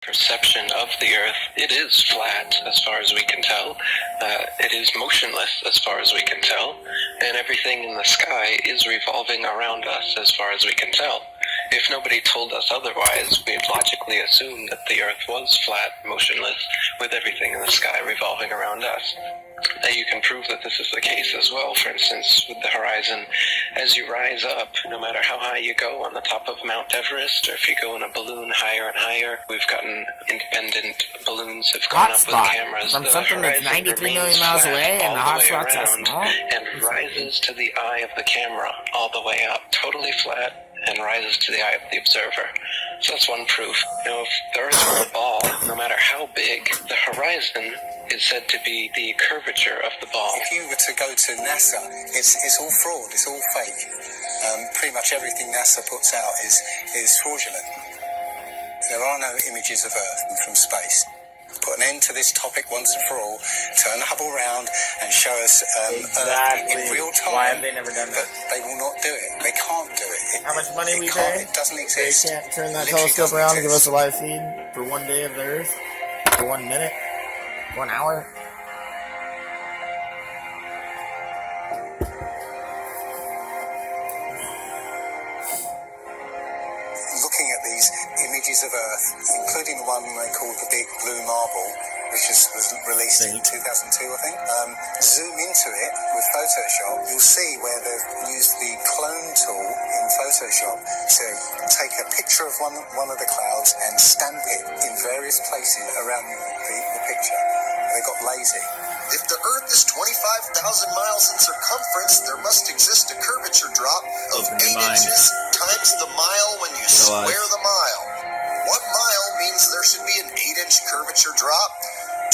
perception of the Earth, it is flat as far as we can tell. It is motionless as far as we can tell. And everything in the sky is revolving around us as far as we can tell. If nobody told us otherwise, we'd logically assume that the Earth was flat, motionless, with everything in the sky revolving around us. Now you can prove that this is the case as well. For instance, with the horizon, as you rise up, no matter how high you go on the top of Mount Everest, or if you go in a balloon higher and higher, we've gotten independent balloons have gone up with cameras. From something that's 93 million miles away, and the hot spots are small, and rises to the eye of the camera all the way up, totally flat, and rises to the eye of the observer. So that's one proof. If the Earth were a ball, no matter how big, the horizon is said to be the curvature of the ball. If you were to go to NASA, it's all fraud, it's all fake. Pretty much everything NASA puts out is fraudulent. There are no images of Earth from space. Put an end to this topic once and for all, turn Hubble round and show us Earth in real time. Why have they never done that? But they will not do it. They can't do it. How much money we pay? It doesn't exist. They can't turn that telescope around and give us a live feed for 1 day of the Earth? For 1 minute? 1 hour? Looking at these images of Earth, including the one they call the Big Blue Marble, which was released in 2002, I think. Zoom into it with Photoshop, you'll see where they've used the clone tool in Photoshop to take a picture of one of the clouds and stamp it in various places around the picture. They got lazy. If the Earth is 25,000 miles in circumference, there must exist a curvature drop of 8 inches times the mile when you square the mile. 1 mile means there should be an 8-inch curvature drop.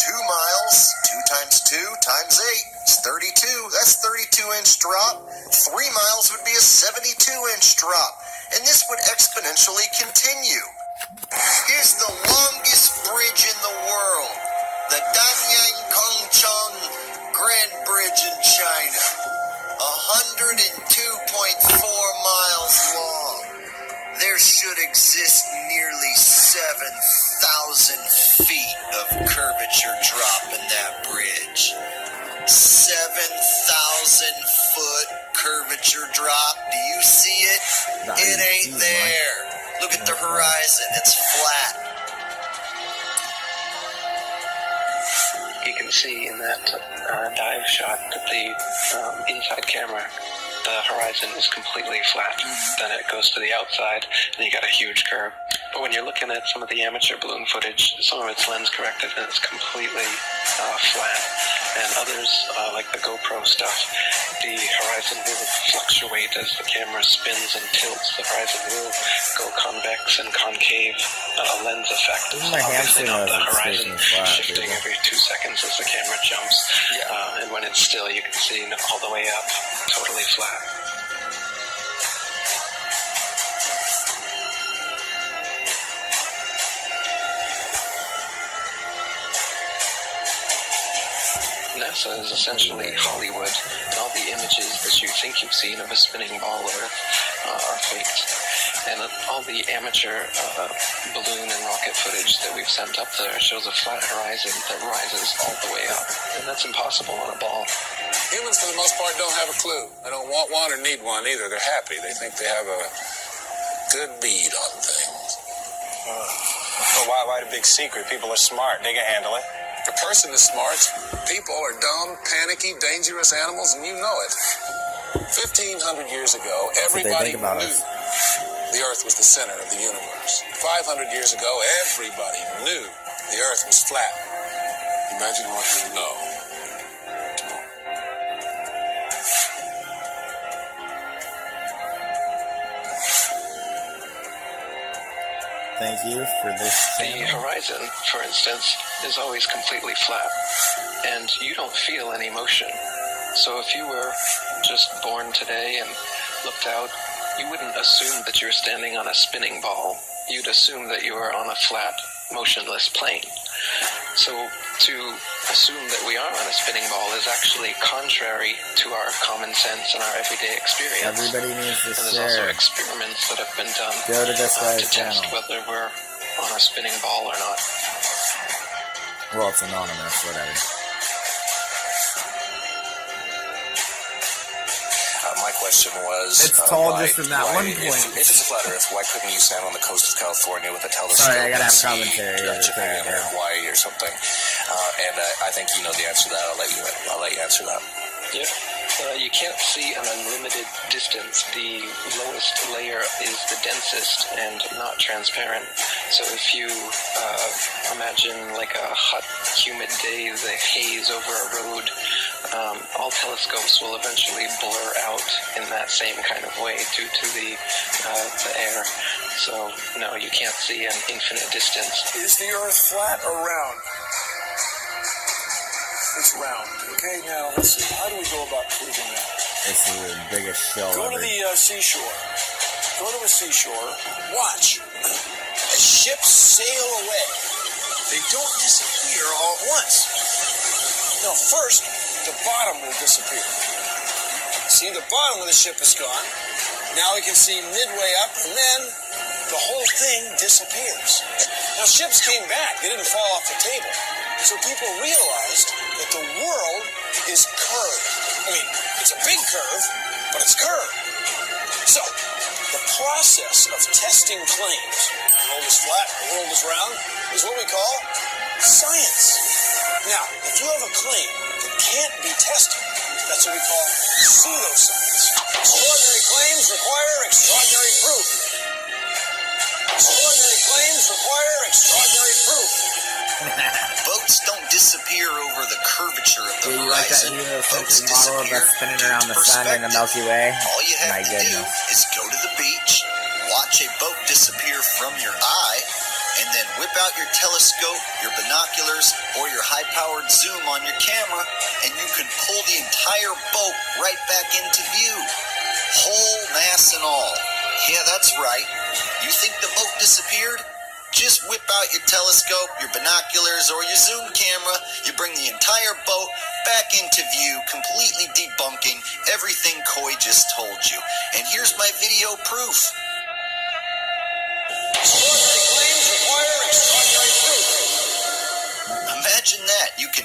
2 miles, 2 times 2 times 8 is 32. That's 32-inch drop. 3 miles would be a 72-inch drop. And this would exponentially continue. Here's the longest bridge in the world. The Danyang Kongchong Grand Bridge in China. 102.4 miles long. There should exist nearly 7,000 feet of curvature drop in that bridge. 7,000-foot curvature drop. Do you see it? It ain't there. Look at the horizon. It's flat. You can see in that dive shot that the inside camera, the horizon is completely flat. Then it goes to the outside, and you got a huge curve. But when you're looking at some of the amateur balloon footage, some of it's lens corrected, and it's completely flat. And others, like the GoPro stuff, the horizon will fluctuate as the camera spins and tilts. The horizon will go convex and concave, lens effect. Obviously not the horizon shifting every 2 seconds as the camera jumps. And when it's still, you can see all the way up, totally flat. NASA is essentially Hollywood, and all the images that you think you've seen of a spinning ball Earth are faked. And all the amateur balloon and rocket footage that we've sent up there shows a flat horizon that rises all the way up. And that's impossible on a ball. Humans, for the most part, don't have a clue. They don't want one or need one either. They're happy. They think they have a good bead on things. Well, why the big secret? People are smart. They can handle it. A person is smart. People are dumb, panicky, dangerous animals, and you know it. 1,500 years ago, everybody knew the Earth was the center of the universe. 500 years ago, everybody knew the Earth was flat. Imagine what you know. Thank you for this. The horizon, for instance, is always completely flat, and you don't feel any motion. So if you were just born today and looked out, you wouldn't assume that you're standing on a spinning ball. You'd assume that you are on a flat, motionless plane. So to assume that we are on a spinning ball is actually contrary to our common sense and our everyday experience. Everybody needs to and there's also experiments that have been done Go to this guy's to test channel. whether we're on a spinning ball or not. Well, it's anonymous, whatever. My question was... It's tall just in that one point. If it's a flat Earth, why couldn't you stand on the coast of California with a telescope? Sorry, I gotta have and commentary. see Japan or Hawaii or something? And I think you know the answer to that. I'll let you answer that. Yep. You can't see an unlimited distance. The lowest layer is the densest and not transparent. So if you imagine like a hot, humid day, the haze over a road, all telescopes will eventually blur out in that same kind of way due to the air. So no, you can't see an infinite distance. Is the Earth flat or round? It's round. Okay, now let's see. How do we go about proving that? This is the biggest show Go ever. to the seashore. Go to a seashore. Watch. As ships sail away, they don't disappear all at once. No, first, the bottom will disappear. See, the bottom of the ship is gone. Now we can see midway up, and then the whole thing disappears. Now, ships came back. They didn't fall off the table. So people realized that the world is curved. I mean, it's a big curve, but it's curved. So, the process of testing claims, the world is flat, the world is round, is what we call science. Now, if you have a claim that can't be tested, that's what we call pseudoscience. Extraordinary claims require extraordinary proof. Extraordinary claims require extraordinary proof. Boats don't disappear over the curvature of the Yeah, you like that horizon. heliocentric Boats model of disappear us spinning due around to the sun and the perspective. Milky Way? All you have My to goodness. do is go to the beach, watch a boat disappear from your eye, and then whip out your telescope, your binoculars, or your high-powered zoom on your camera, and you can pull the entire boat right back into view. Whole mass and all. Yeah, that's right. You think the boat disappeared? Just whip out your telescope, your binoculars, or your zoom camera. You bring the entire boat back into view, completely debunking everything Coy just told you. And here's my video proof. Extraordinary claims require extraordinary proof. Imagine that. You can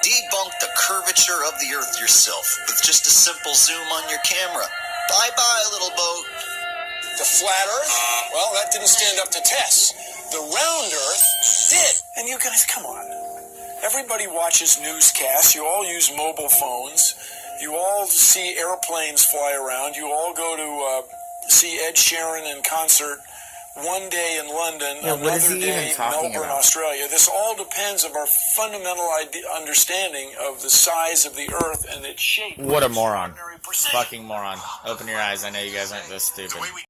debunk the curvature of the Earth yourself with just a simple zoom on your camera. Bye-bye, little boat. The flat Earth? Well, that didn't stand up to tests. The round Earth did. And you guys, come on. Everybody watches newscasts. You all use mobile phones. You all see airplanes fly around. You all go to see Ed Sheeran in concert one day in London, Yeah, what is another he day even in talking Melbourne, about? Australia. This all depends on our fundamental understanding of the size of the Earth and its shape. What a moron. Extraordinary precision. Fucking moron. Open your eyes. I know you guys aren't this stupid.